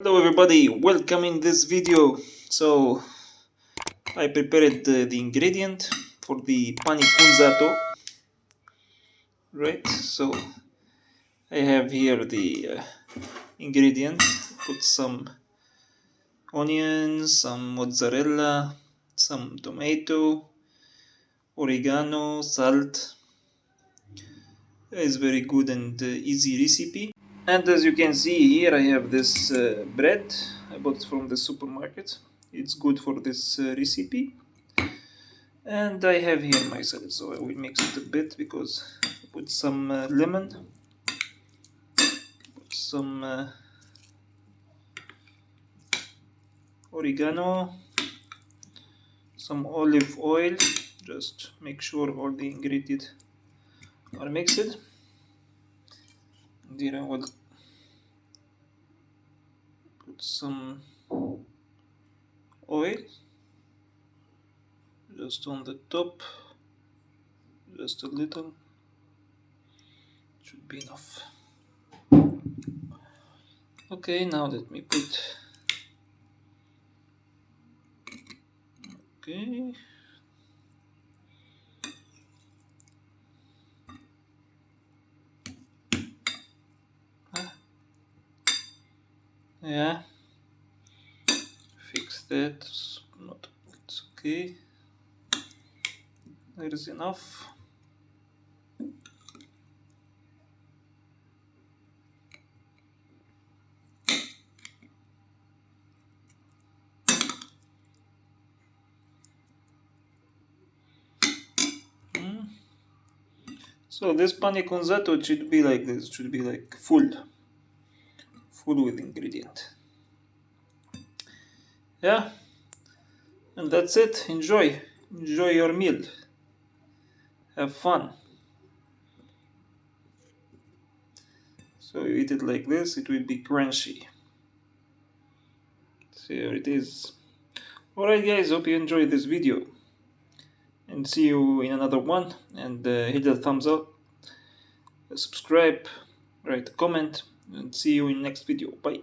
Hello everybody, welcome in this video. So I prepared the ingredient for the pane cunzato, right? So I have here the ingredient. Put some onions, some mozzarella, some tomato, oregano, salt. It's very good and easy recipe. And as you can see here, I have this bread I bought from the supermarket. It's good for this recipe. And I have here myself, so I will mix it a bit because I put some lemon, put some oregano, some olive oil. Just make sure all the ingredients are mixed. And here I will put some oil just on the top, just a little, should be enough. Okay, now let me put, okay, yeah, fix that, it's okay, there is enough. So this pane cunzato should be like this, should be like full with ingredient. Yeah, and that's it. Enjoy your meal. Have fun. So you eat it like this, it will be crunchy. So here it is. Alright guys, hope you enjoyed this video. And see you in another one. And hit the thumbs up, subscribe, write a comment, and see you in next video. Bye.